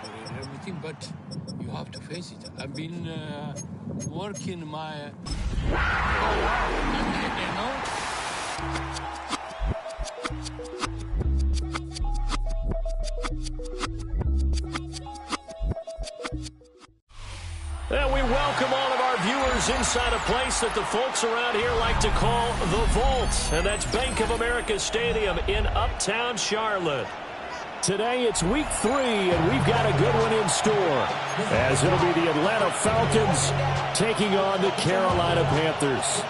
and everything, but you have to face it. I've been working my, you know. And we welcome all of our viewers inside a place that the folks around here like to call the Vault. And that's Bank of America Stadium in Uptown Charlotte. Today it's week 3, and we've got a good one in store, as it'll be the Atlanta Falcons taking on the Carolina Panthers.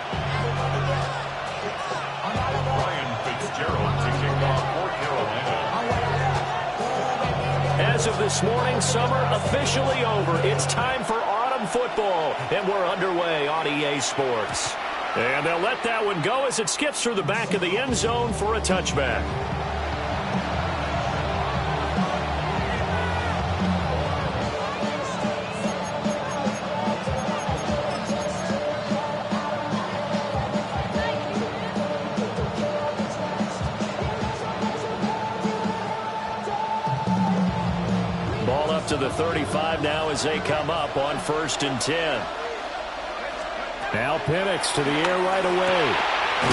Ryan Fitzgerald to kick off for Carolina. As of this morning, summer officially over. It's time for autumn football, and we're underway on EA Sports. And they'll let that one go as it skips through the back of the end zone for a touchback. To the 35 now as they come up on 1st and 10. Now Penix to the air right away.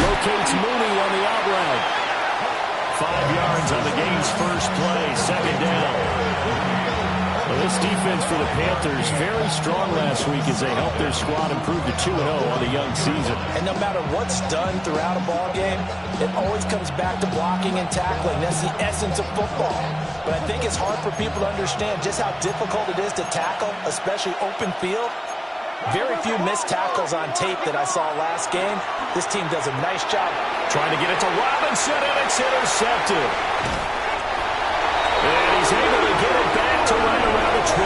Locates Mooney on the out route. 5 yards on the game's first play. 2nd down. Well, this defense for the Panthers very strong last week as they helped their squad improve to 2-0 on the young season. And no matter what's done throughout a ball game, it always comes back to blocking and tackling. That's the essence of football. But I think it's hard for people to understand just how difficult it is to tackle, especially open field. Very few missed tackles on tape that I saw last game. This team does a nice job. Trying to get it to Robinson, and it's intercepted. And he's able to get it back to right around the 27.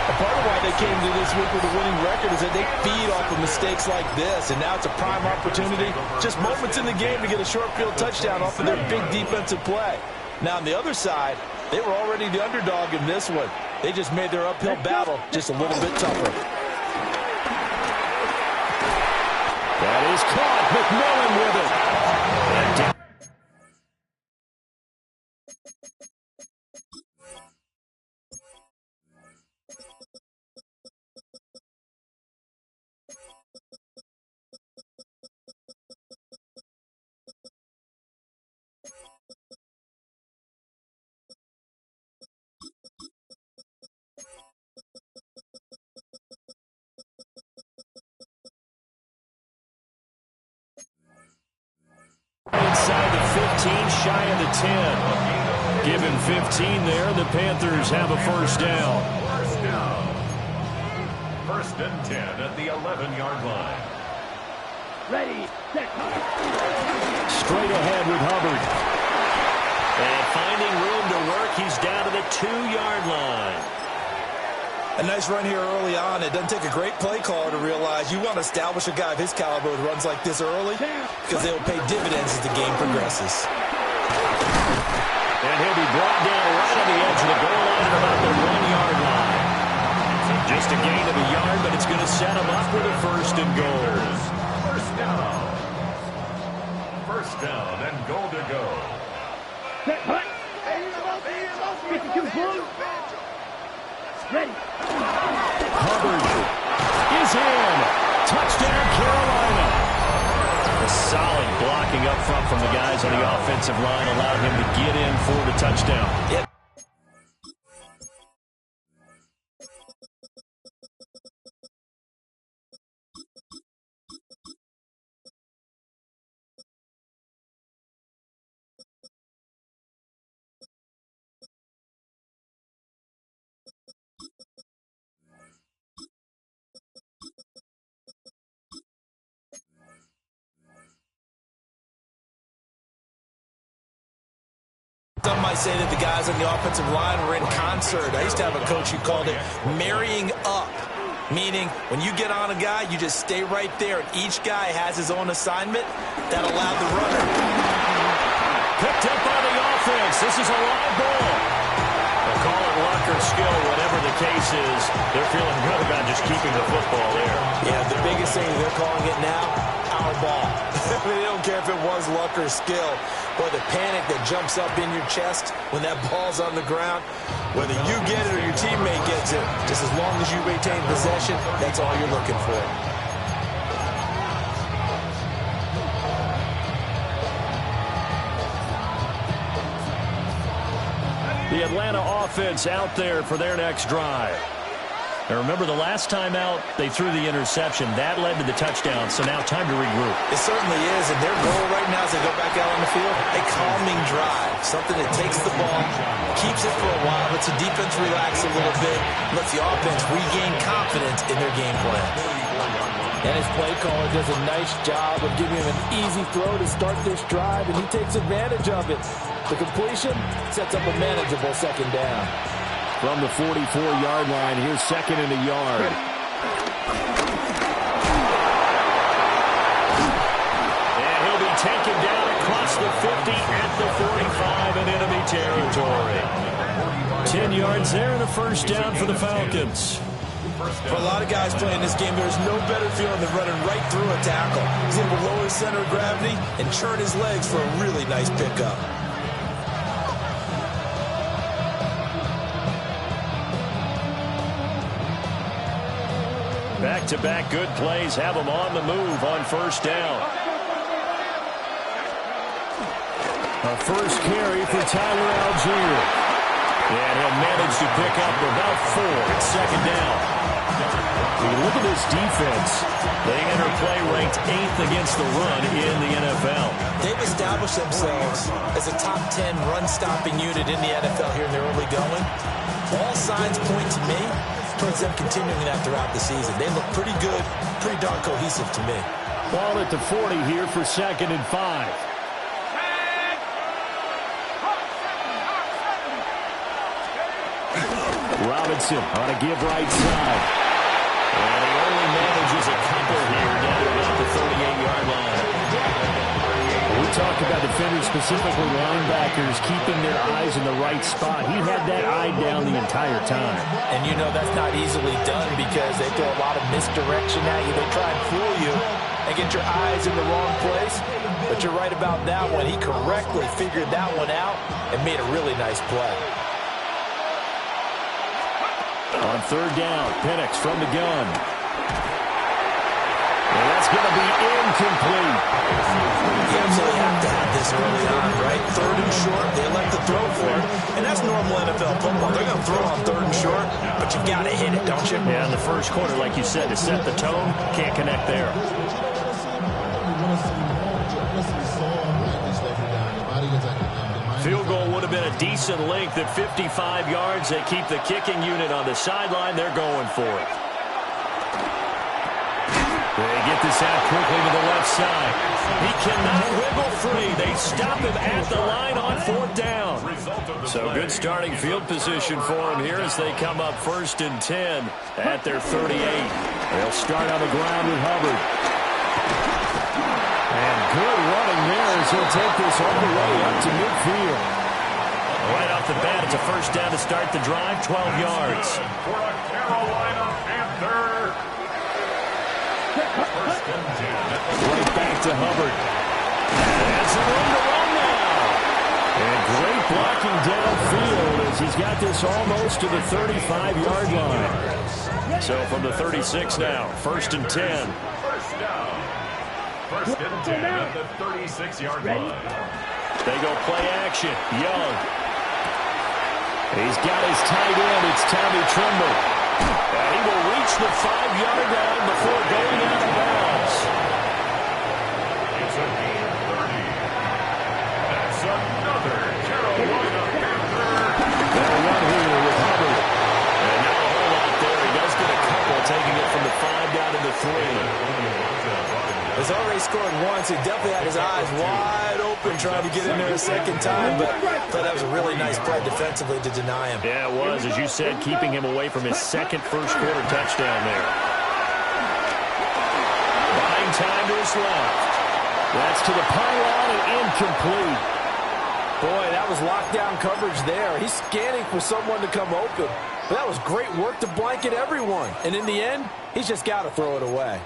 A part of why they came to this week with a winning record is that they feed off of mistakes like this, and now it's a prime opportunity, just moments in the game to get a short field touchdown off of their big defensive play. Now, on the other side, they were already the underdog in this one. They just made their uphill battle just a little bit tougher. That is caught. McMillan with it. Inside the 15, shy of the 10. Given 15 there, the Panthers have a first down. First down. 1st and 10 at the 11-yard line. Ready, set. Straight ahead with Hubbard. And finding room to work, he's down to the 2-yard line. A nice run here early on. It doesn't take a great play caller to realize you want to establish a guy of his caliber with runs like this early because they will pay dividends as the game progresses. And he'll be brought down right on the edge of the goal line at about the 1-yard line. Just a gain of a yard, but it's going to set him up for the 1st and goal. First down. 1st down and goal to go. Set, hut. 52 blue. Ready. Hubbard is in. Touchdown, Carolina. A solid blocking up front from the guys on the offensive line allowed him to get in for the touchdown. Yep. Some might say that the guys on the offensive line were in concert. I used to have a coach who called it marrying up, meaning when you get on a guy, you just stay right there, and each guy has his own assignment that allowed the runner. Picked up by the offense. This is a live ball. They'll call it luck or skill, whatever the case is. They're feeling good about just keeping the football there. Yeah, the biggest thing they're calling it now, power ball. I mean, they don't care if it was luck or skill. Boy, the panic that jumps up in your chest when that ball's on the ground, whether you get it or your teammate gets it, just as long as you retain possession, that's all you're looking for. The Atlanta offense out there for their next drive. Now remember, the last time out, they threw the interception. That led to the touchdown, so now time to regroup. It certainly is, and their goal right now as they go back out on the field, a calming drive. Something that takes the ball, keeps it for a while, lets the defense relax a little bit, lets the offense regain confidence in their game plan. And his play caller does a nice job of giving him an easy throw to start this drive, and he takes advantage of it. The completion sets up a manageable second down. From the 44-yard line, here's second and a yard. And he'll be taken down across the 50 at the 45 in enemy territory. 10 yards there and a first down for the Falcons. For a lot of guys playing this game, there's no better feeling than running right through a tackle. He's able to lower his center of gravity and churn his legs for a really nice pickup. Back-to-back good plays have them on the move on first down. A first carry for Tyler Algier. And he'll manage to pick up about 4 at second down. Look at this defense. They enter play ranked 8th against the run in the NFL. They've established themselves as a top 10 run-stopping unit in the NFL here in their early going. All signs point to me towards them continuing that throughout the season. They look pretty good, pretty darn cohesive to me. Ball at the 40 here for second and 5. Robinson on a give right side. And he only manages a couple here down about the 38-yard line. We talked about defenders, specifically linebackers, keeping their eyes in the right spot. He had that eye down the entire time. And you know that's not easily done because they throw a lot of misdirection at you. They try and fool you and get your eyes in the wrong place. But you're right about that one. He correctly figured that one out and made a really nice play. On third down, Penix from the gun. And that's going to be incomplete. You absolutely have to have this early on, right? Third and short, they elect to throw for it. And that's normal NFL football. They're going to throw on third and short, but you've got to hit it, don't you? Yeah, in the first quarter, like you said, to set the tone, can't connect there. Field goal would have been a decent length at 55 yards. They keep the kicking unit on the sideline. They're going for it. They get this out quickly to the left side. He cannot wiggle free. They stop him at the line on fourth down. So good starting field position for him here as they come up first and 10 at their 38. They'll start on the ground with Hubbard. And good running there as he'll take this all the way up to midfield. Right off the bat, it's a first down to start the drive, 12 yards. For a Carolina Panther. First and 10. Right back to Hubbard. That's a room to run now. And great blocking downfield as he's got this almost to the 35-yard line. So from the 36 now, first and 10. First down. First and 10 at the 36-yard line. They go play action. Young. He's got his tight end. It's Tommy Tremble. And he will reach the 5-yard line before going out of bounds. It's a gain of 30. That's another Carolina Panther. They'll run here with Hubbard. And not a whole lot there. He does get a couple, taking it from the 5 down to the 3. He's already scored once. He definitely had his eyes wide open trying to get in there a second time, but I thought that was a really nice play defensively to deny him. Yeah, it was, as you said, keeping him away from his second first-quarter touchdown there. Buying time to his left. That's to the pylon and incomplete. Boy, that was lockdown coverage there. He's scanning for someone to come open. But that was great work to blanket everyone. And in the end, he's just got to throw it away.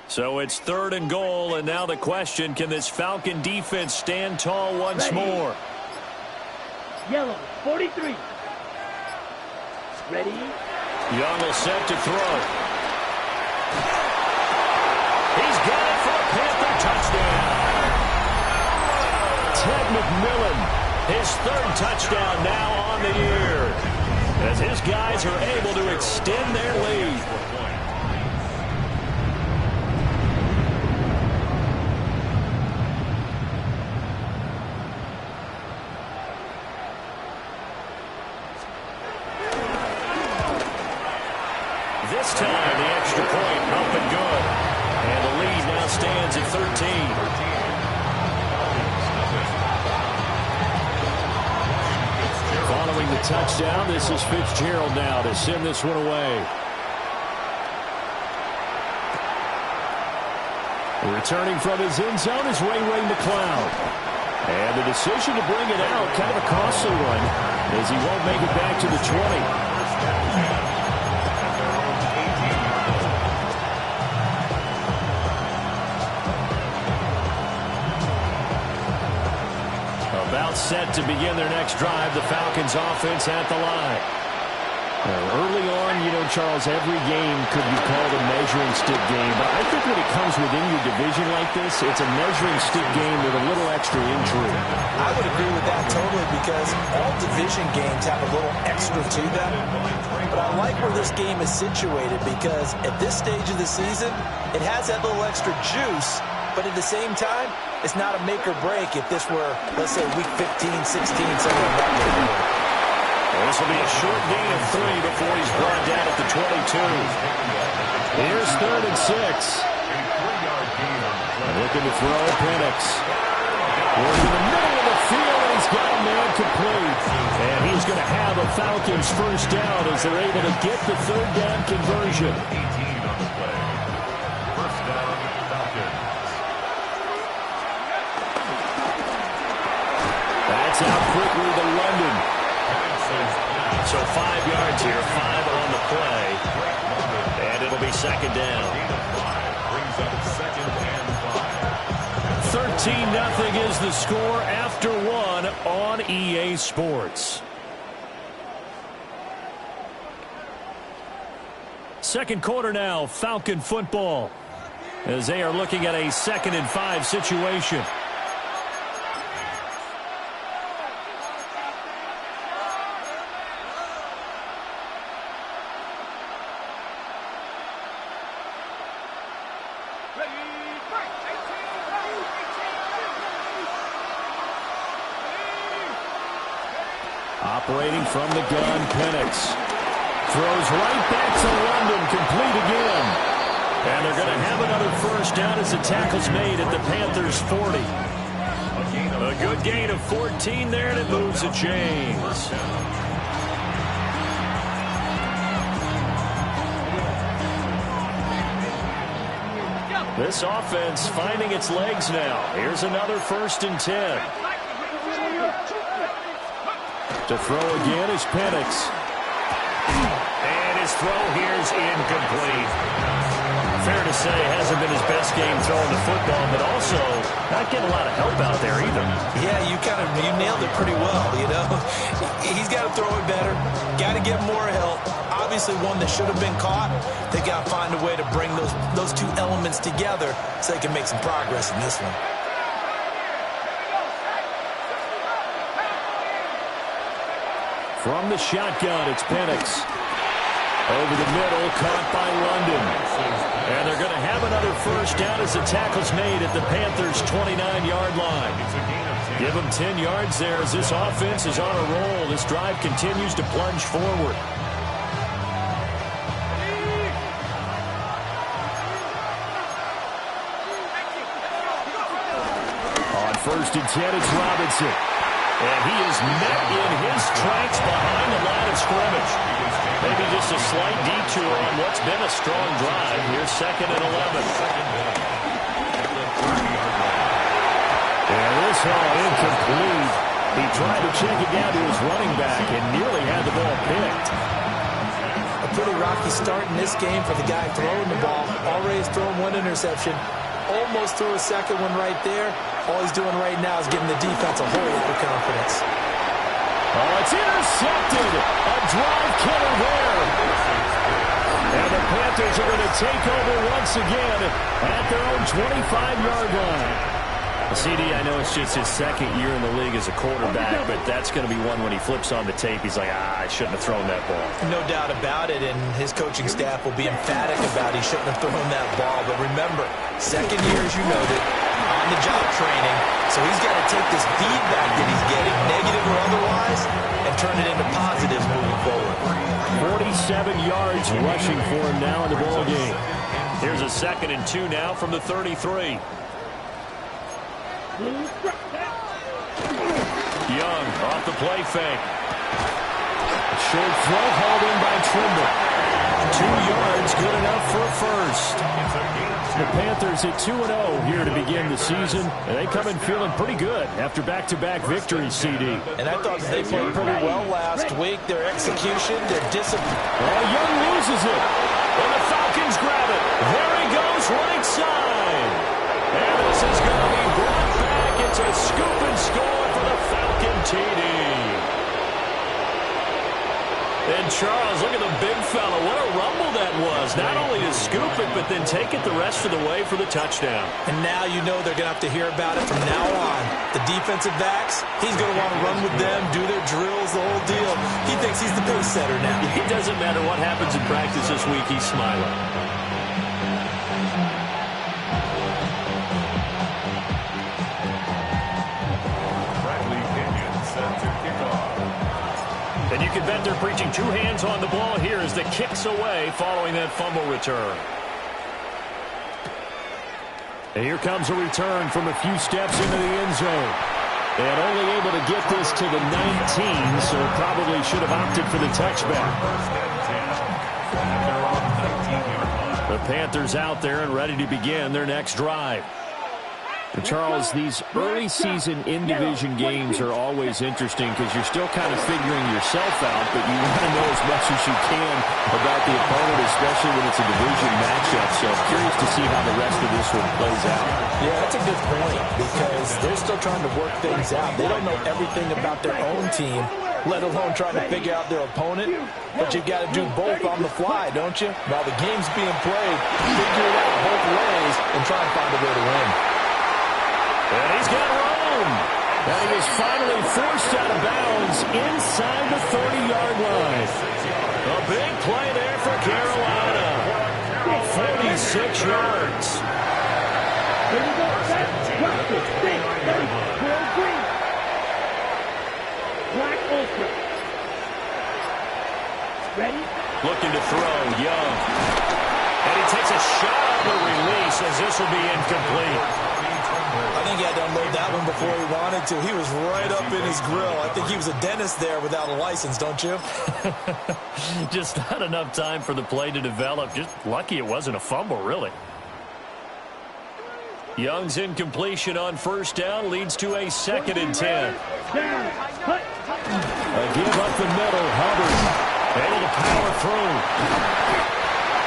So it's 3rd and goal, and now the question, can this Falcon defense stand tall once more? Yellow, 43. Ready? Young will set to throw. He's got it for a Panther touchdown. Ted McMillan, his 3rd touchdown now on the year, as his guys are able to extend their lead. This time, the extra point up and good. And the lead now stands at 13. Following the touchdown, this is Fitzgerald now to send this one away. Returning from his end zone is Ray McCloud. And the decision to bring it out, kind of a costly one, as he won't make it back to the 20. About set to begin their next drive, the Falcons offense at the line. Early on, Charles, every game could be called a measuring stick game, but I think when it comes within your division like this, it's a measuring stick game with a little extra intrigue. I would agree with that totally, because all division games have a little extra to them. But I like where this game is situated, because at this stage of the season, it has that little extra juice. But at the same time, it's not a make or break if this were, let's say, week 15, 16, somewhere in that neighborhood. This will be a short gain of 3 before he's brought down at the 22. Here's 3rd and 6. Looking to throw Penix. We're in the middle of the field, and he's got a man complete. And he's going to have a Falcons first down as they're able to get the 3rd down conversion. 18 on the play. First down, Falcons. That's out quickly to London. So 5 yards here, 5 on the play. And it'll be 2nd down. Brings up 2nd and 5. 13-0 is the score after 1 on EA Sports. Second quarter now, Falcon football, as they are looking at a 2nd and 5 situation. Operating from the gun, Penix throws right back to London, complete again. And they're going to have another first down as the tackle's made at the Panthers' 40. A good gain of 14 there, and it moves the chains. This offense finding its legs now. Here's another 1st and 10. To throw again is Penix. And his throw here is incomplete. Fair to say, hasn't been his best game throwing the football, but also not getting a lot of help out there either. Yeah, you nailed it pretty well, He's got to throw it better. Got to get more help. Obviously one that should have been caught. They got to find a way to bring those two elements together so they can make some progress in this one. From the shotgun, it's Penix. Over the middle, caught by London. And they're going to have another first down as the tackle's made at the Panthers' 29-yard line. Give them 10 yards there as this offense is on a roll. This drive continues to plunge forward. On 1st and 10, it's Robinson. And he is met in his tracks behind the line of scrimmage. Maybe just a slight detour on what's been a strong drive. Here's 2nd and 11. And this all incomplete. He tried to check it down to his running back and nearly had the ball picked. A pretty rocky start in this game for the guy throwing the ball. Already has thrown one interception. Almost threw a second one right there. All he's doing right now is giving the defense a whole lot of confidence. Oh, it's intercepted. A drive killer there. And the Panthers are going to take over once again at their own 25-yard line. CD, I know it's just his second year in the league as a quarterback, but that's going to be one when he flips on the tape. He's like, I shouldn't have thrown that ball. No doubt about it, and his coaching staff will be emphatic about he shouldn't have thrown that ball. But remember, second year, as you noted, on-the-job training, so he's got to take this feedback that he's getting, negative or otherwise, and turn it into positives moving forward. 47 yards rushing for him now in the ball game. Here's a 2nd and 2 now from the 33. Young off the play fake. Short throw hauled in by Trimble. 2 yards, good enough for a first. The Panthers at 2-0 here to begin the season. And they come in feeling pretty good after back-to-back victories, CD. And I thought that they played pretty well last week. Their execution, their discipline. Oh, Young loses it. And the Falcons grab it. There he goes, right side. And this is going to be brought back. It's a scoop and score for the Falcon TD. And Charles, look at the big fella. What a rumble that was. Not only to scoop it, but then take it the rest of the way for the touchdown. And now you know they're going to have to hear about it from now on. The defensive backs, he's going to want to run with them, do their drills, the whole deal. He thinks he's the pace setter now. It doesn't matter what happens in practice this week. He's smiling. And you can bet they're preaching 2 hands on the ball here as the kick's away following that fumble return. And here comes a return from a few steps into the end zone. And only able to get this to the 19, so probably should have opted for the touchback. The Panthers out there and ready to begin their next drive. And Charles, these early season in-division games are always interesting because you're still kind of figuring yourself out, but you want to know as much as you can about the opponent, especially when it's a division matchup. So I'm curious to see how the rest of this one plays out. Yeah, that's a good point because they're still trying to work things out. They don't know everything about their own team, let alone trying to figure out their opponent. But you've got to do both on the fly, don't you? While the game's being played, figure it out both ways and try and find a way to win. And he's got room. And he is finally forced out of bounds inside the 30-yard line. A big play there for Carolina. 46 yards. Here we go. Watch it. 6, 30, 12, 3. Black Ultra. Ready? Looking to throw, Young. And he takes a shot on the release as this will be incomplete. I think he had to unload that one before he wanted to. He was right up in his grill. I think he was a dentist there without a license, don't you? Just not enough time for the play to develop. Just lucky it wasn't a fumble, really. Young's incompletion on first down leads to a 2nd and 10. A give up the middle. Hubbard able to power through.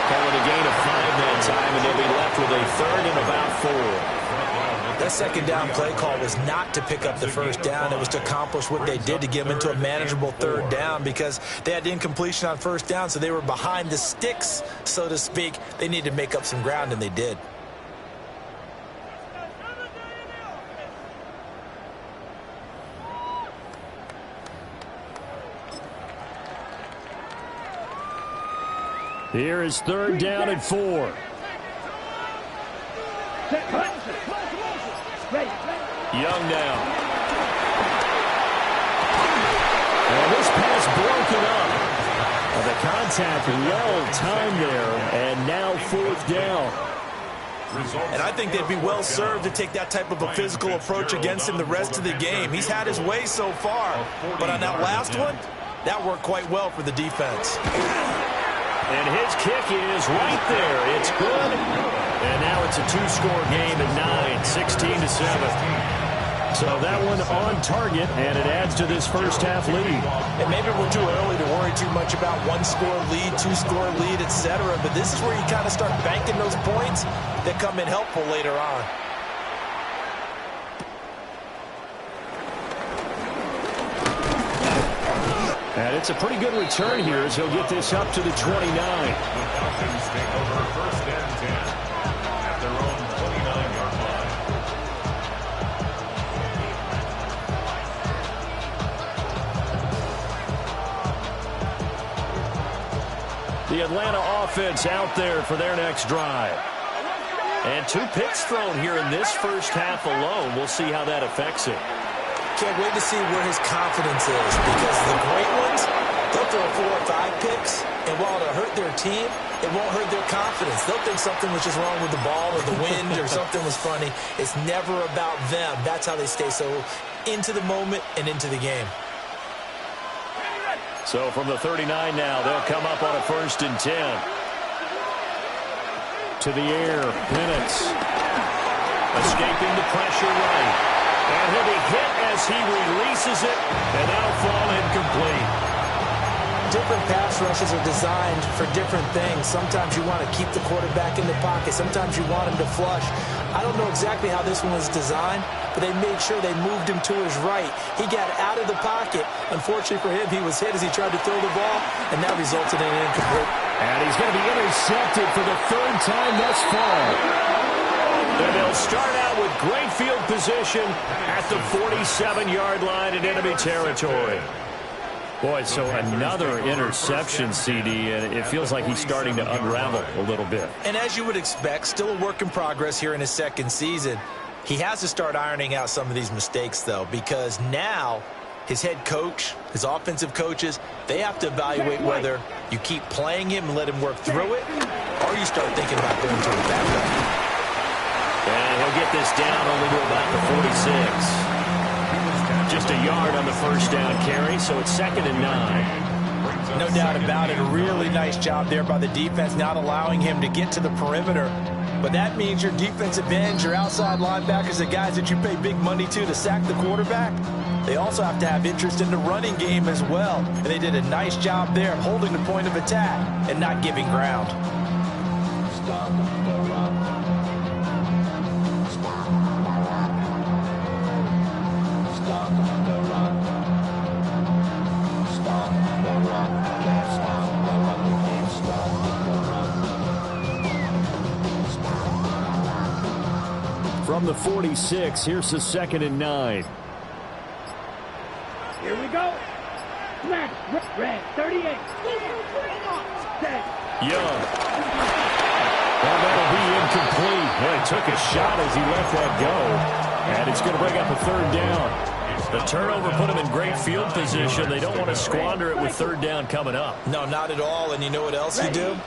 Calling a gain of 5 that time, and they'll be left with a 3rd and about 4. That second down play call was not to pick up the first down. It was to accomplish what they did to get them into a manageable 3rd down because they had incompletion on first down, so they were behind the sticks, so to speak. They needed to make up some ground, and they did. Here is 3rd down and 4. Young now. And this pass broken up. The contact well timed there, and now 4th down. And I think they'd be well served to take that type of a physical approach against him the rest of the game. He's had his way so far, but on that last one, that worked quite well for the defense. And his kick is right there. It's good. And now it's a 2-score game at 9, 16-7. So that one on target, and it adds to this first half lead. And maybe we're too early to worry too much about one-score lead, two-score lead, etc. But this is where you kind of start banking those points that come in helpful later on. And it's a pretty good return here as he'll get this up to the 29. The Falcons take over 1st and 10 at their own 29-yard line. The Atlanta offense out there for their next drive. And 2 picks thrown here in this first half alone. We'll see how that affects it. Can't wait to see where his confidence is, because the great ones, they'll throw 4 or 5 picks, and while it'll hurt their team, it won't hurt their confidence. They'll think something was just wrong with the ball or the wind or something was funny. It's never about them. That's how they stay so into the moment and into the game. So from the 39 now, they'll come up on a 1st and 10. To the air, Penance. Escaping the pressure right. And he'll be hit as he releases it, and that'll fall incomplete. Different pass rushes are designed for different things. Sometimes you want to keep the quarterback in the pocket. Sometimes you want him to flush. I don't know exactly how this one was designed, but they made sure they moved him to his right. He got out of the pocket. Unfortunately for him, he was hit as he tried to throw the ball, and that resulted in an incomplete. And he's going to be intercepted for the 3rd time thus far. And they'll start out with great field position at the 47-yard line in enemy territory. Boy, so another interception, CD, and it feels like he's starting to unravel a little bit. And as you would expect, still a work in progress here in his 2nd season. He has to start ironing out some of these mistakes, though, because now his head coach, his offensive coaches, they have to evaluate whether you keep playing him and let him work through it, or you start thinking about going to a backup. And he'll get this down only to about the 46. Just a yard on the 1st down carry, so it's 2nd and 9. No doubt about it. A really nice job there by the defense, not allowing him to get to the perimeter. But that means your defensive ends, your outside linebackers, the guys that you pay big money to sack the quarterback, they also have to have interest in the running game as well. And they did a nice job there of holding the point of attack and not giving ground. Stop the run. Stop the run. Stop the run. Can't stop the run. We can't stop the run. From the 46, here's the 2nd and 9. Here we go. Smash. Red 38. Set. Young. Well, that'll be incomplete. Well, he took a shot as he let that go. And it's going to bring up a 3rd down. The turnover put him in great field position. They don't want to squander it with 3rd down coming up. No, not at all. And you know what else you do?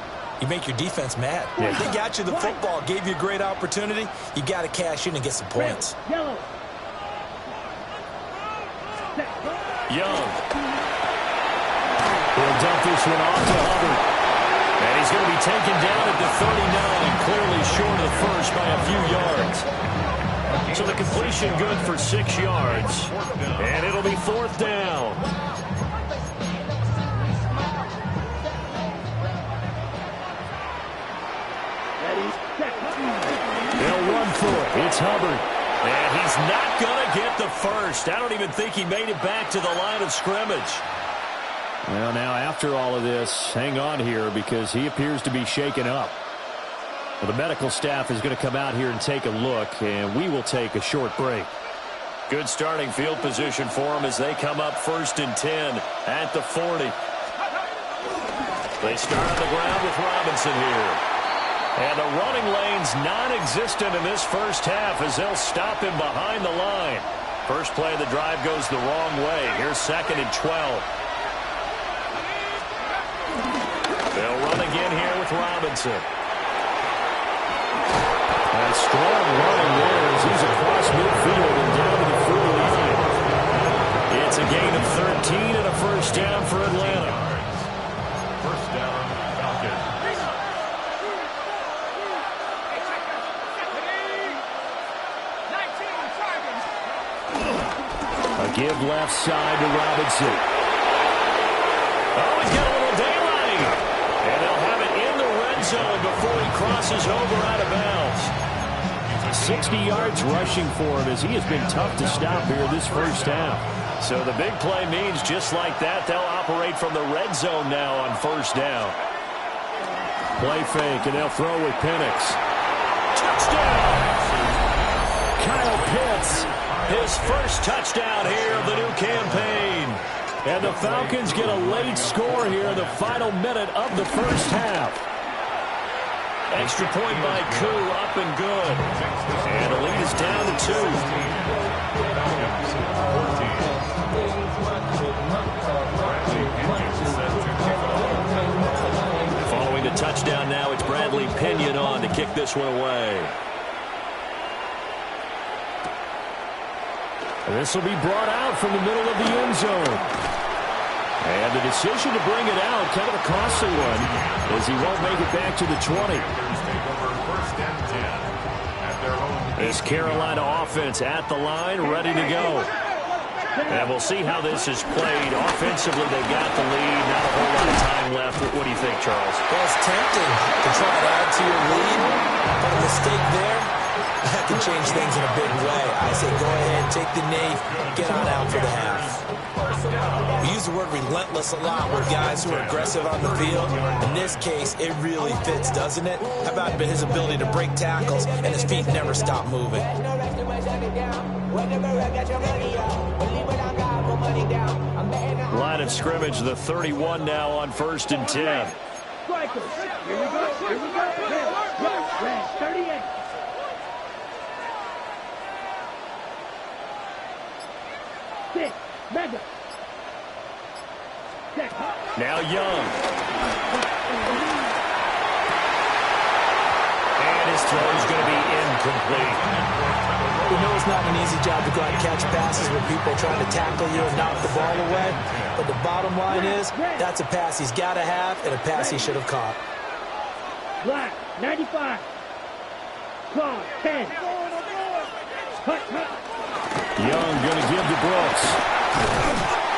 You make your defense mad. Yeah. They got you the football, gave you a great opportunity. You got to cash in and get some points. Yellow. Young. He'll dump this one off to Hubbard. And he's going to be taken down at the 39, clearly short of the 1st by a few yards. So the completion good for 6 yards. And it'll be 4th down. They'll run for it. It's Hubbard. And he's not going to get the 1st. I don't even think he made it back to the line of scrimmage. Well, now after all of this, hang on here because he appears to be shaken up. Well, the medical staff is going to come out here and take a look, and we will take a short break. Good starting field position for them as they come up 1st and 10 at the 40. They start on the ground with Robinson here. And the running lane's non-existent in this first half as they'll stop him behind the line. First play of the drive goes the wrong way. Here's 2nd and 12. They'll run again here with Robinson. And strong running there as he's across midfield and down to the 49. It's a gain of 13 and a 1st down for Atlanta. 1st down, Falcons. give left side to Robinson. Oh, he's got a little daylight. And they'll have it in the red zone before he crosses over out of bounds. 60 yards rushing for him as he has been tough to stop here this first half. So the big play means just like that, they'll operate from the red zone now on first down. Play fake, and they'll throw with Penix. Touchdown! Kyle Pitts, his first touchdown here of the new campaign. And the Falcons get a late score here in the final minute of the first half. Extra point by Koo, up and good. And the lead is down to 2. Following the touchdown now, it's Bradley Pinion on to kick this one away. And this will be brought out from the middle of the end zone. And the decision to bring it out, kind of a costly one, as he won't make it back to the 20. This Carolina offense at the line, ready to go. And we'll see how this is played. Offensively, they got the lead. Not a whole lot of time left. What do you think, Charles? Well, it's tempting to try to add to your lead, but a mistake there, that can change things in a big way. I say go ahead, take the knee, get on out for the half. We use the word relentless a lot with guys who are aggressive on the field. In this case, it really fits, doesn't it? How about his ability to break tackles and his feet never stop moving? Line of scrimmage, the 31 now on 1st and 10. Here we go. Here we go. Red 38. Six. Mega. Now Young. And his throw is going to be incomplete. We know it's not an easy job to go out and catch passes with people trying to tackle you and knock the ball away. But the bottom line is, that's a pass he's got to have and a pass he should have caught. Black, 95. Claw, 10. Young going to give to Brooks.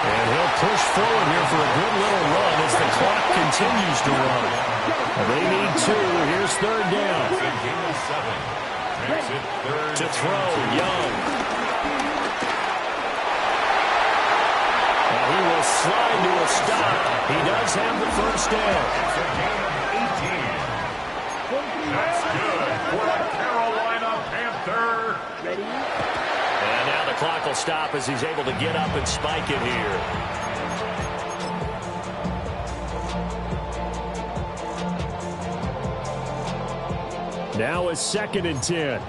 And he'll push forward here for a good little run as the clock continues to run. They need 2. Here's 3rd down. To throw, Young. And he will slide to a stop. He does have the first down. That's good for a Carolina Panther. And now the clock will stop as he's able to get up and spike it here. Now it's 2nd and 10.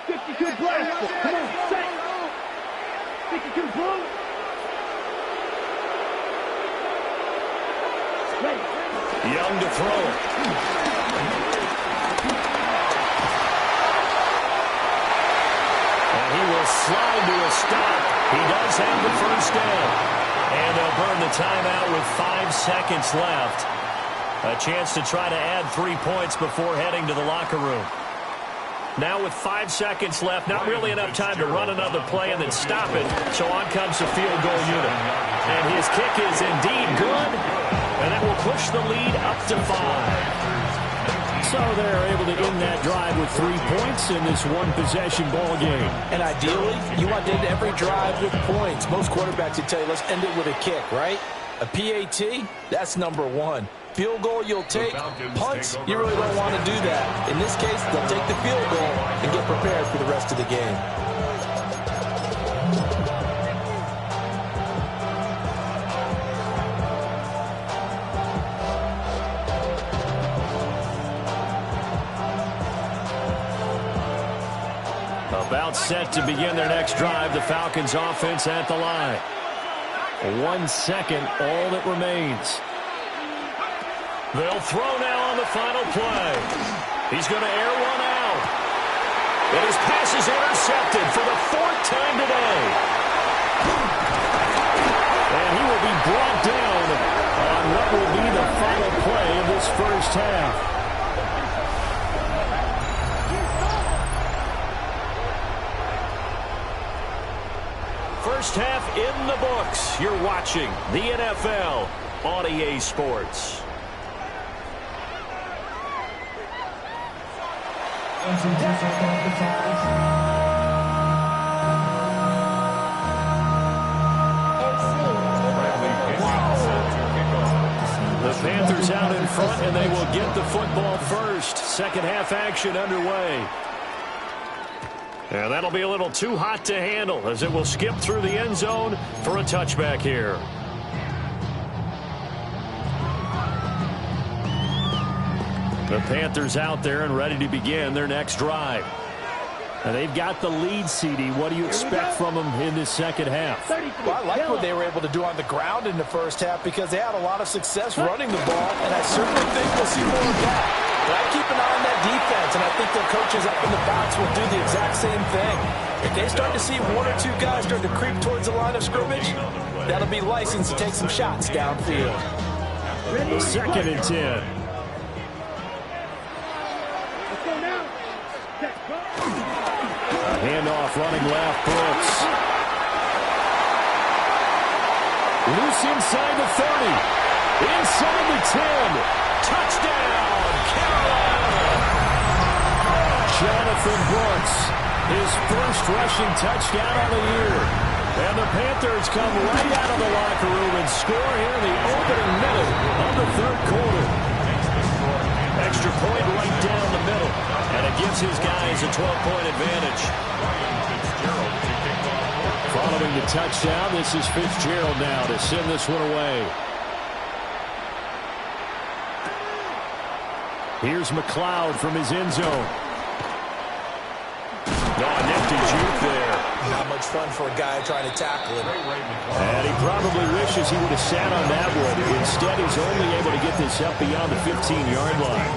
52 blast. Come on, set. 52 blue. Ready. Young to throw it. And he will slide to a stop. He does have the first down. And they'll burn the timeout with 5 seconds left. A chance to try to add 3 points before heading to the locker room. Now with 5 seconds left, not really enough time to run another play and then stop it. So on comes the field goal unit. And his kick is indeed good. And that will push the lead up to 5. So they're able to end that drive with 3 points in this one-possession ball game. And ideally, you want to end every drive with points. Most quarterbacks would tell you, let's end it with a kick, right? A PAT, that's number 1. Field goal you'll take. Punts, you really don't want to do that. In this case, they'll take the field goal and get prepared for the rest of the game. About set to begin their next drive, the Falcons offense at the line. 1 second, all that remains. They'll throw now on the final play. He's going to air one out. And his pass is intercepted for the 4th time today. And he will be brought down on what will be the final play of this first half. First half in the books. You're watching the NFL on EA Sports. The Panthers out in front, and they will get the football first. Second half action underway. And that'll be a little too hot to handle as it will skip through the end zone for a touchback here. The Panthers out there and ready to begin their next drive. And they've got the lead, CD. What do you expect from them in this second half? Well, I like what they were able to do on the ground in the first half because they had a lot of success running the ball, and I certainly think we'll see more of that. But I keep an eye on that defense, and I think their coaches up in the box will do the exact same thing. If they start to see one or two guys start to creep towards the line of scrimmage, that'll be license to take some shots downfield. Second and 10. Handoff running left, Brooks. Loose inside the 30. Inside the 10. Touchdown, Carolina. Jonathan Brooks, his first rushing touchdown of the year. And the Panthers come right out of the locker room and score here in the opening minute of the third quarter. Extra point right down the middle. And it gives his guys a 12-point advantage. Following the touchdown, this is Fitzgerald now to send this one away. Here's McLeod from his end zone. Nifty juke there. Not much fun for a guy trying to tackle him. And he probably wishes he would have sat on that one. Instead, he's only able to get this up beyond the 15-yard line.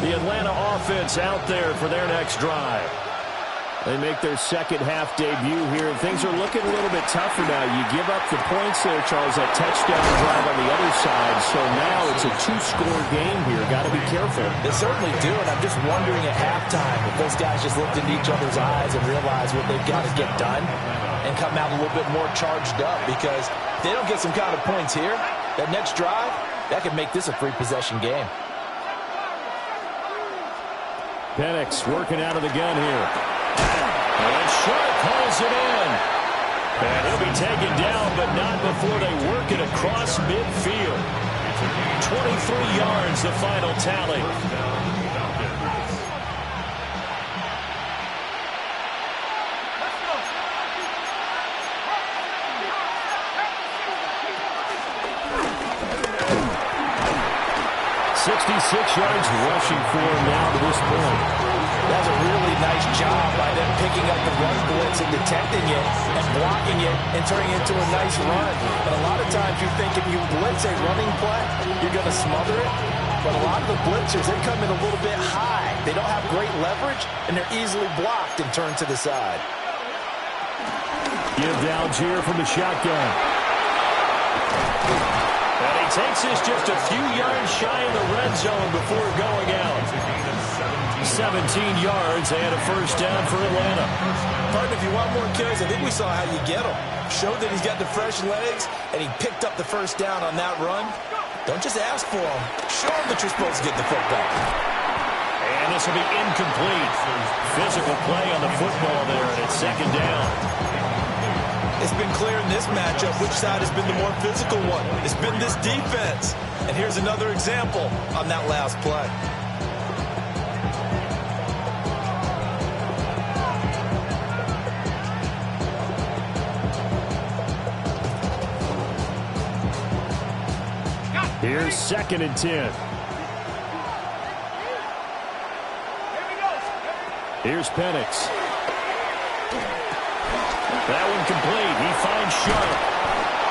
The Atlanta offense out there for their next drive. They make their second half debut here, and things are looking a little bit tougher now. You give up the points there, Charles, that touchdown drive on the other side. So now it's a two-score game here. Got to be careful. They certainly do, and I'm just wondering at halftime if those guys just looked into each other's eyes and realized what they've got to get done and come out a little bit more charged up, because if they don't get some kind of points here, that next drive, that could make this a three-possession game. Penix working out of the gun here. And Sharp pulls it in. And he'll be taken down, but not before they work it across midfield. 23 yards, the final tally. 66 yards rushing for him now to this point. That's a really nice job by them picking up the run blitz and detecting it and blocking it and turning it into a nice run. And a lot of times you think if you blitz a running play, you're going to smother it. But a lot of the blitzers, they come in a little bit high. They don't have great leverage, and they're easily blocked and turned to the side. Give to Algier from the shotgun. And he takes this just a few yards shy of the red zone before going out. 17 yards and a first down for Atlanta. Partner, if you want more carries, I think we saw how you get him. Showed that he's got the fresh legs, and he picked up the first down on that run. Don't just ask for him. Show him that you're supposed to get the football. And this will be incomplete. Physical play on the football there, and it's second down. It's been clear in this matchup which side has been the more physical one. It's been this defense. And here's another example on that last play. Here's second and 10. Here's Penix. That one complete. He finds Sharp.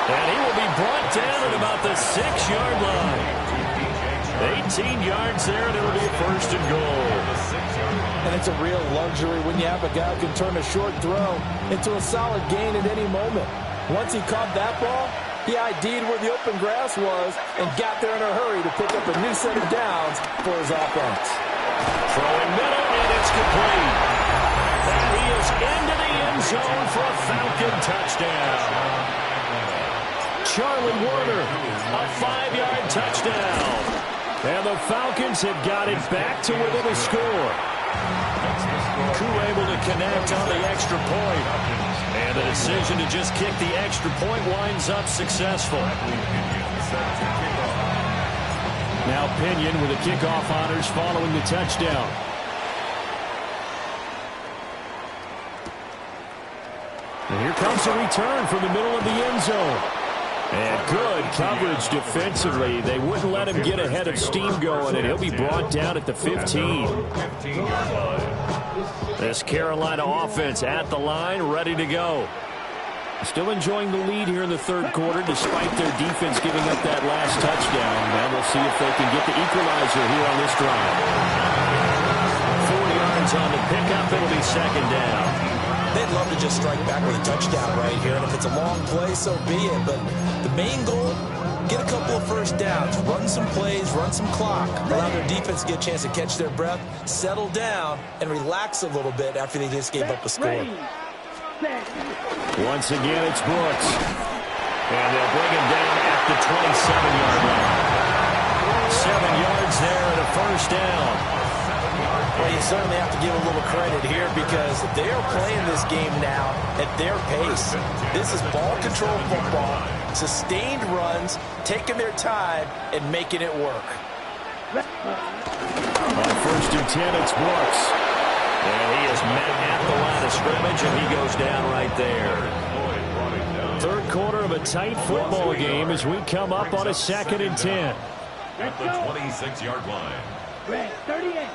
And he will be brought down at about the 6-yard line. 18 yards there, and it'll be a first and goal. And it's a real luxury when you have a guy who can turn a short throw into a solid gain at any moment. Once he caught that ball, he ID'd where the open grass was and got there in a hurry to pick up a new set of downs for his offense. Throwing middle, and it's complete. And he is into the end zone for a Falcon touchdown. Charlie Warner, a 5-yard touchdown. And the Falcons have got it back to within a score. Koo able to connect on the extra point. And the decision to just kick the extra point winds up successful. Now Pinion with the kickoff honors following the touchdown. And here comes a return from the middle of the end zone. And good coverage defensively. They wouldn't let him get ahead of steam going, and he'll be brought down at the 15. This Carolina offense at the line, ready to go. Still enjoying the lead here in the third quarter, despite their defense giving up that last touchdown. Now we'll see if they can get the equalizer here on this drive. 4 yards on the pickup. It'll be second down. They'd love to just strike back with a touchdown right here, and if it's a long play, so be it. But the main goal, get a couple of first downs, run some plays, run some clock, allow their defense to get a chance to catch their breath, settle down, and relax a little bit after they just gave up a score. Once again, it's Brooks. And they'll bring him down at the 27-yard line. 7 yards there and a first down. Well, you certainly have to give a little credit here because they are playing this game now at their pace. This is ball control football, sustained runs, taking their time, and making it work. On 1st and 10, it's Brooks. And he is met at the line of scrimmage, and he goes down right there. Third quarter of a tight football game as we come up on a 2nd and 10. At the 26-yard line. Red 38.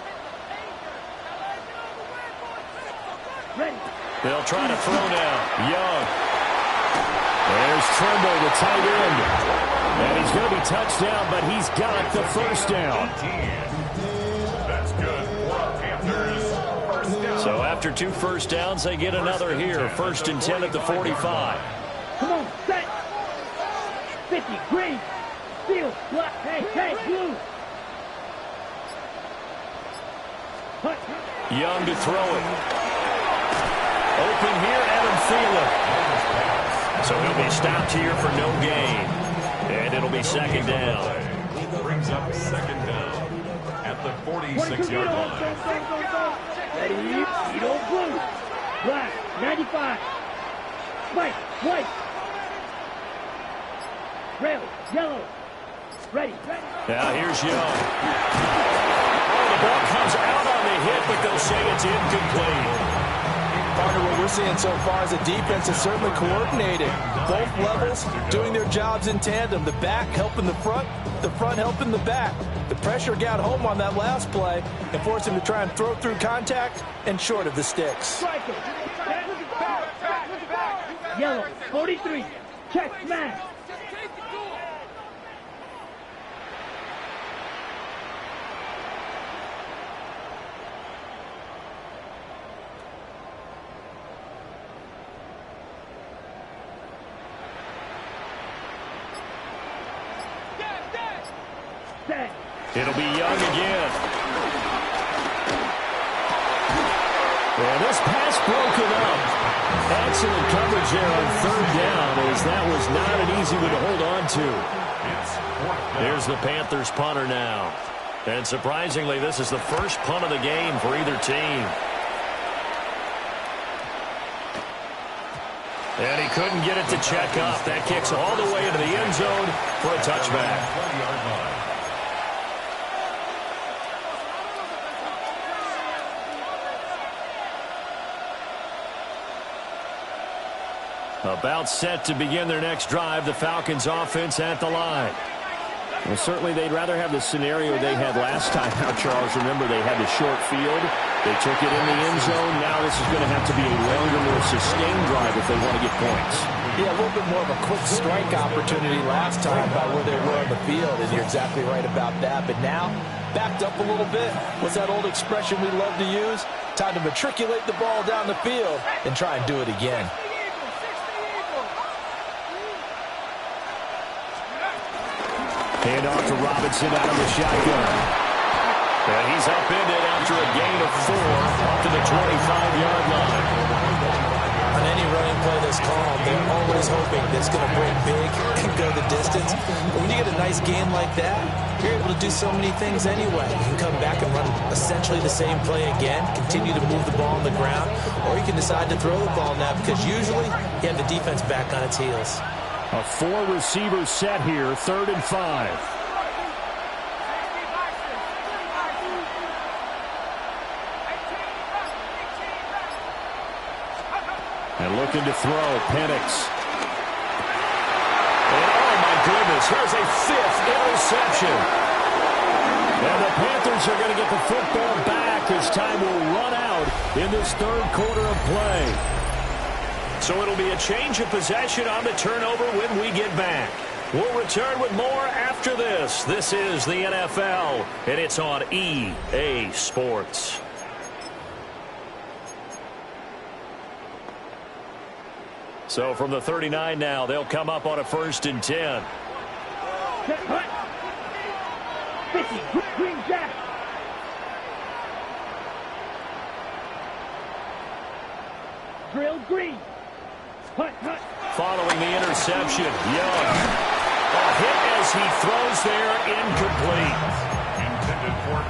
They'll try to throw now. Young. There's Trimble, the tight end. And he's going to be touched down, but he's got the first down. That's good for Panthers. First down. So after 2 first downs, they get another here. 1st and 10 at the 45. Come on, set. 50, green. Field, black, hey, blue. Young to throw it. Open here, Adam Thielen. So he'll be stopped here for no gain. And it'll be second down. Brings up second down at the 46-yard line. Ready, Edo blue. Black, 95. White, white. Red, yellow. Ready. Now here's Young. Oh, the ball comes out on the hit, but they'll say it's incomplete. Partner, what we're seeing so far is the defense is certainly coordinated. Both levels doing their jobs in tandem. The back helping the front helping the back. The pressure got home on that last play and forced him to try and throw through contact and short of the sticks. Yellow, 43. Check, smash. It'll be Young again. And this pass broken up. Excellent coverage there on 3rd down, as that was not an easy one to hold on to. There's the Panthers punter now. And surprisingly, this is the first punt of the game for either team. And he couldn't get it to check up. That kicks all the way into the end zone for a touchback. About set to begin their next drive, the Falcons offense at the line. Well, certainly they'd rather have the scenario they had last time out, Charles. Remember, they had the short field. They took it in the end zone. Now this is going to have to be a longer, more sustained drive if they want to get points. Yeah, a little bit more of a quick strike opportunity last time by where they were on the field, and you're exactly right about that. But now, backed up a little bit. What's that old expression we love to use? Time to matriculate the ball down the field and try and do it again. Hand off to Robinson out of the shotgun. And he's upended after a gain of 4 up to the 25-yard line. On any running play that's called, they're always hoping that it's going to break big and go the distance. But when you get a nice gain like that, you're able to do so many things anyway. You can come back and run essentially the same play again, continue to move the ball on the ground, or you can decide to throw the ball now because usually you have the defense back on its heels. A 4-receiver set here, 3rd and 5. And looking to throw, Penix. And oh, my goodness, here's a 5th interception. And the Panthers are going to get the football back as time will run out in this 3rd quarter of play. So it'll be a change of possession on the turnover when we get back. We'll return with more after this. This is the NFL, and it's on EA Sports. So from the 39 now, they'll come up on a 1st and 10. 50, green jack. Drill green. Hut, hut. Following the interception, Young. A hit as he throws there, incomplete.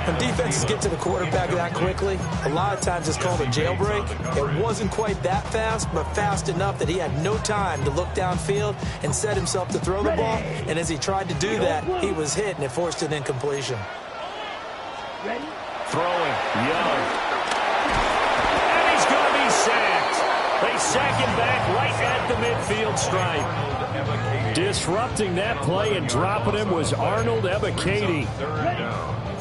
When defenses get to the quarterback that quickly, a lot of times it's called a jailbreak. It wasn't quite that fast, but fast enough that he had no time to look downfield and set himself to throw the ball. And as he tried to do that, he was hit, and it forced an incompletion. Ready? Throwing, Young. And he's going to be sacked. They sack him back right at the midfield stripe. Disrupting that play and dropping him was Arnold Ebiketie.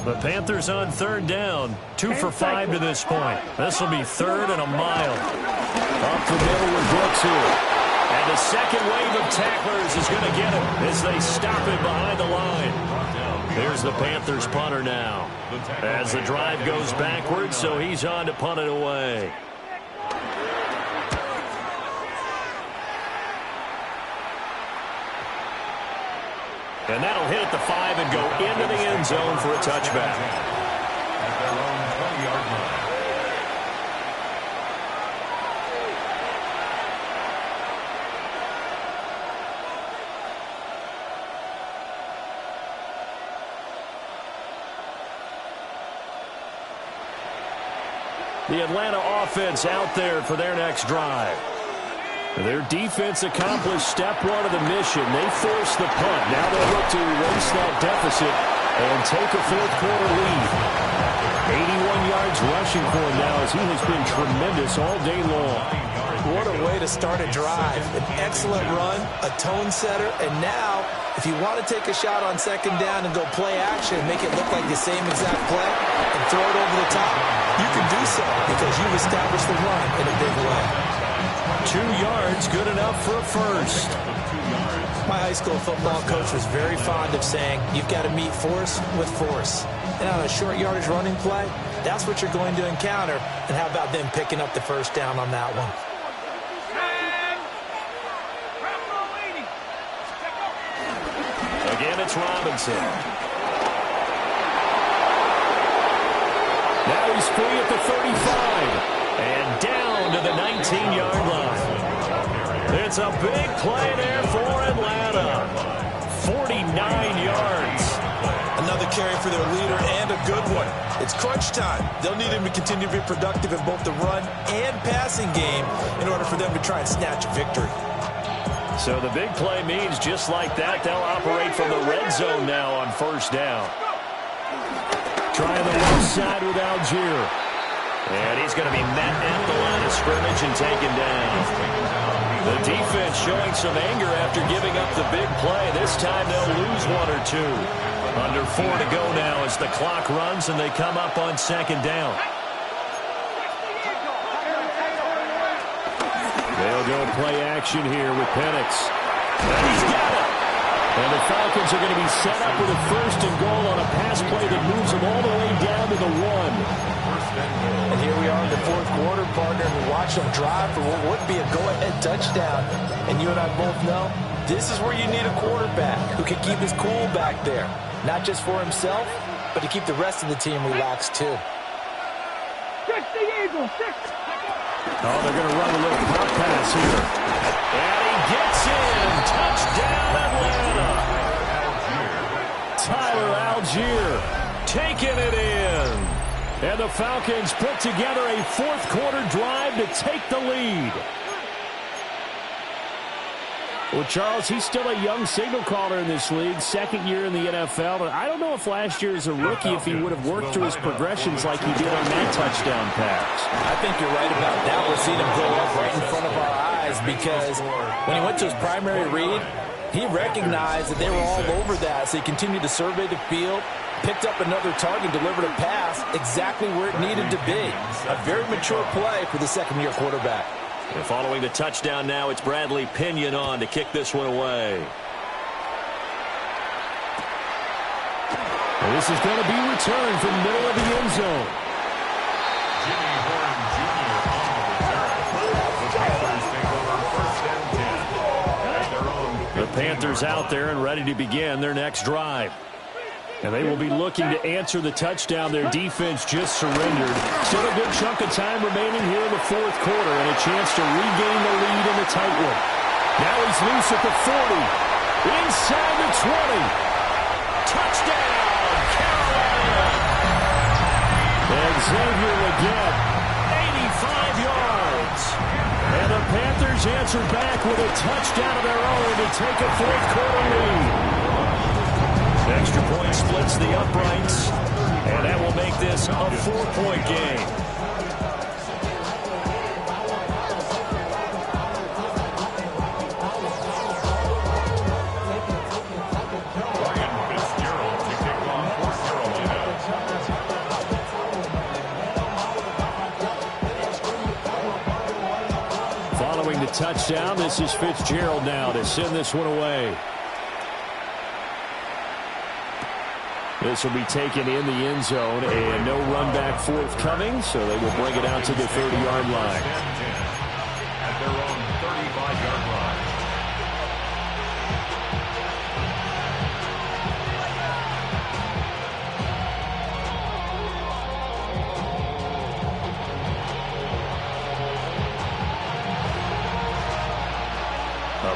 The Panthers on 3rd down, 2 for 5 to this point. This will be 3rd and a mile. Up the middle with Brooks here. And the second wave of tacklers is going to get him as they stop him behind the line. Here's the Panthers punter now. As the drive goes backwards, so he's on to punt it away. And that'll hit at the 5 and go into the end zone for a touchback. At their own 20-yard line. The Atlanta offense out there for their next drive. Their defense accomplished step 1 of the mission. They forced the punt. Now they'll look to erase that deficit and take a 4th quarter lead. 81 yards rushing for him now as he has been tremendous all day long. What a way to start a drive. An excellent run, a tone setter, and now if you want to take a shot on 2nd down and go play action, make it look like the same exact play and throw it over the top, you can do so because you've established the run in a big way. 2 yards, good enough for a first. My high school football coach was very fond of saying, you've got to meet force with force. And on a short yardage running play, that's what you're going to encounter. And how about them picking up the 1st down on that one? Again, it's Robinson. Now he's free at the 35. And down to the 19-yard line. It's a big play there for Atlanta. 49 yards. Another carry for their leader and a good one. It's crunch time. They'll need him to continue to be productive in both the run and passing game in order for them to try and snatch a victory. So the big play means just like that, they'll operate from the red zone now on 1st down. Trying the left side with Algier. And he's going to be met at the line of scrimmage and taken down. The defense showing some anger after giving up the big play. This time they'll lose 1 or 2. Under 4 to go now as the clock runs and they come up on 2nd down. They'll go play action here with Penix. And he's got it. And the Falcons are going to be set up with a 1st and goal on a pass play that moves them all the way down to the 1. And here we are in the 4th quarter, partner, and we watch them drive for what would be a go-ahead touchdown. And you and I both know This is where you need a quarterback who can keep his cool back there. Not just for himself, but to keep the rest of the team relaxed too. Fix the Eagles. Oh, they're going to run a little pop pass here. And he gets in. Touchdown, Atlanta. Tyler Algier taking it in. And the Falcons put together a fourth-quarter drive to take the lead. Well, Charles, he's still a young signal caller in this league, second year in the NFL. But I don't know if last year as a rookie, if he would have worked through his progressions like he did on that touchdown pass. I think you're right about that. We're seeing him grow up right in front of our eyes because when he went to his primary read, he recognized that they were all over that. So he continued to survey the field, picked up another target, delivered a pass exactly where it needed to be. A very mature play for the second-year quarterback. And following the touchdown now, it's Bradley Pinion on to kick this one away. And this is going to be returned from the middle of the end zone. Jimmy Horn Jr. on the return. The Panthers take over first and 10 at their own 15. The Panthers out there and ready to begin their next drive. And they will be looking to answer the touchdown. Their defense just surrendered. Still a good chunk of time remaining here in the fourth quarter and a chance to regain the lead in the tight one. Now he's loose at the 40. Inside the 20. Touchdown, Carolina. And Xavier Legette, 85 yards. And the Panthers answer back with a touchdown of their own to take a fourth quarter lead. Extra point splits the uprights, and that will make this a 4-point game. Ryan Fitzgerald to kick off for Carolina. Following the touchdown, this is Fitzgerald now to send this one away. This will be taken in the end zone, and no run back forthcoming, so they will bring it out to the 30-yard line. At their own 35-yard line.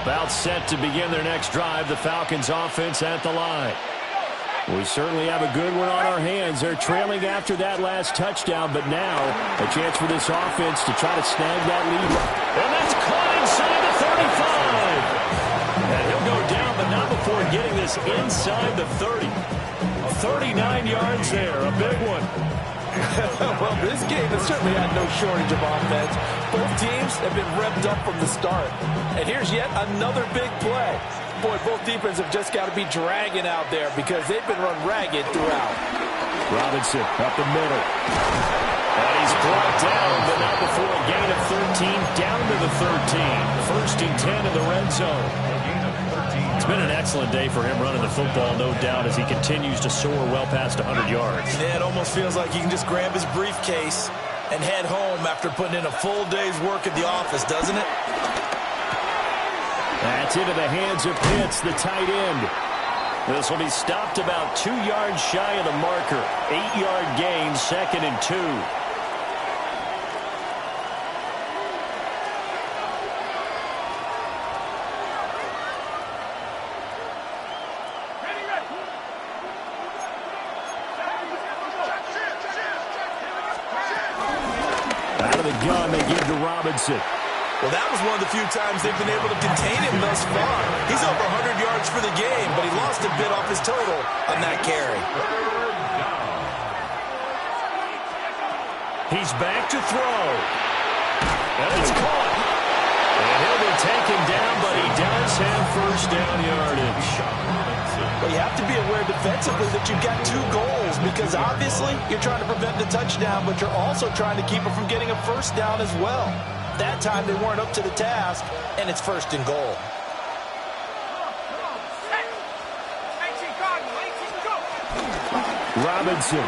About set to begin their next drive, the Falcons offense at the line. We certainly have a good one on our hands. They're trailing after that last touchdown, but now a chance for this offense to try to snag that lead. And that's caught inside the 35. And he'll go down, but not before getting this inside the 30. 39 yards there, a big one. Well, this game has certainly had no shortage of offense. Both teams have been revved up from the start. And here's yet another big play. Boy, both defenses have just got to be dragging out there because they've been run ragged throughout. Robinson up the middle. And he's brought down, but not before a gain of 13, down to the 13. First and 10 in the red zone. It's been an excellent day for him running the football, no doubt, as he continues to soar well past 100 yards. Yeah, it almost feels like he can just grab his briefcase and head home after putting in a full day's work at the office, doesn't it? That's into the hands of Pitts, the tight end. This will be stopped about 2 yards shy of the marker. 8-yard gain, second and 2. Out of the gun, they give to Robinson. Well, that was one of the few times they've been able to contain him thus far. He's over 100 yards for the game, but he lost a bit off his total on that carry. He's back to throw. And it's caught. And he'll be taken down, but he does have first down yardage. Well, you have to be aware defensively that you've got 2 goals because obviously you're trying to prevent the touchdown, but you're also trying to keep it from getting a first down as well. That time they weren't up to the task, and it's first and goal. Robinson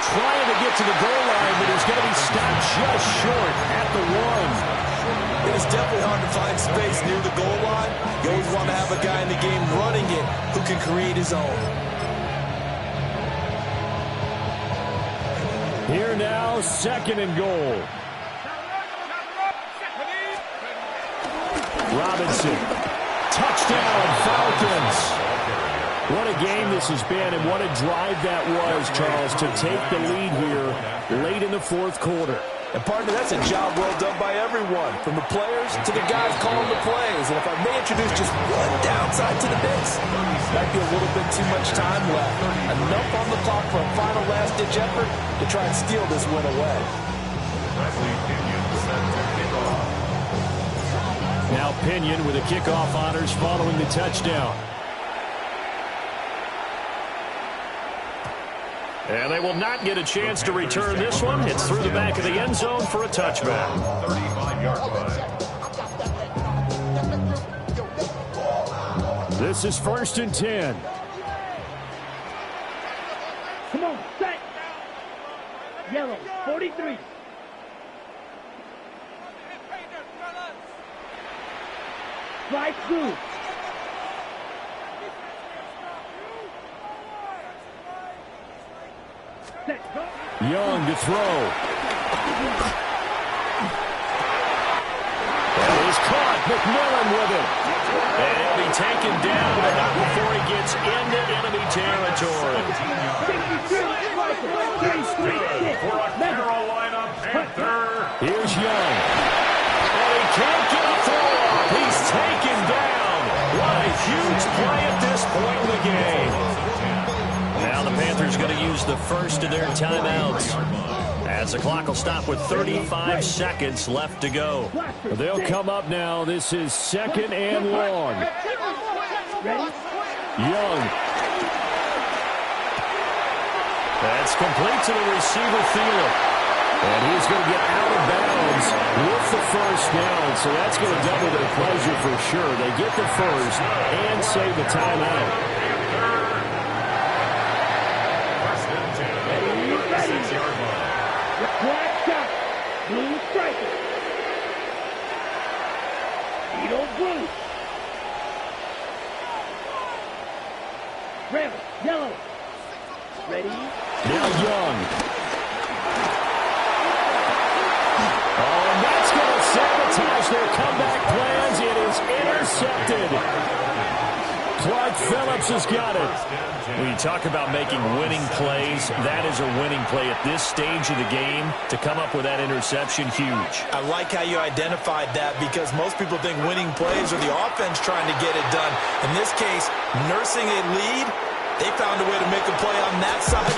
trying to get to the goal line, but he's going to be stopped just short at the 1. It is definitely hard to find space near the goal line. You always want to have a guy in the game running it who can create his own. Here now, 2nd and goal. Robinson. Touchdown, Falcons. What a game this has been, and what a drive that was, Charles, to take the lead here late in the 4th quarter. And partner, that's a job well done by everyone, from the players to the guys calling the plays. And if I may introduce just one downside to the mix, might be a little bit too much time left. Enough on the clock for a final last-ditch effort to try and steal this win away. Now Pinion with a kickoff honors following the touchdown. And they will not get a chance to return this one. It's through the back of the end zone for a touchback. 35-yard line. This is 1st and 10. Come on, set. Yellow, 43. Slide through. Set, go. Young to throw. And he's caught. McMillan with it. And he'll be taken down, but not before he gets into enemy territory. For a Carolina Panther. Here's Young. And he can't get a throw off. He's taken down. What a huge play at this point in the game. Now the Panthers going to use the first of their timeouts, as the clock will stop with 35 seconds left to go. They'll come up now. This is 2nd and long. Young. That's complete to the receiver, Thielen. And he's going to get out of bounds with the first down. So that's going to double their pleasure for sure. They get the first and save the timeout. Black shot. Blue striker. Edo blue. Red, yellow. Ready? Now Young. Oh, and that's going to sabotage their comeback plans. It is intercepted. Clark Phillips has got it. When you talk about making winning plays, that is a winning play at this stage of the game. To come up with that interception, huge. I like how you identified that, because most people think winning plays are the offense trying to get it done. In this case, nursing a lead, they found a way to make a play on that side of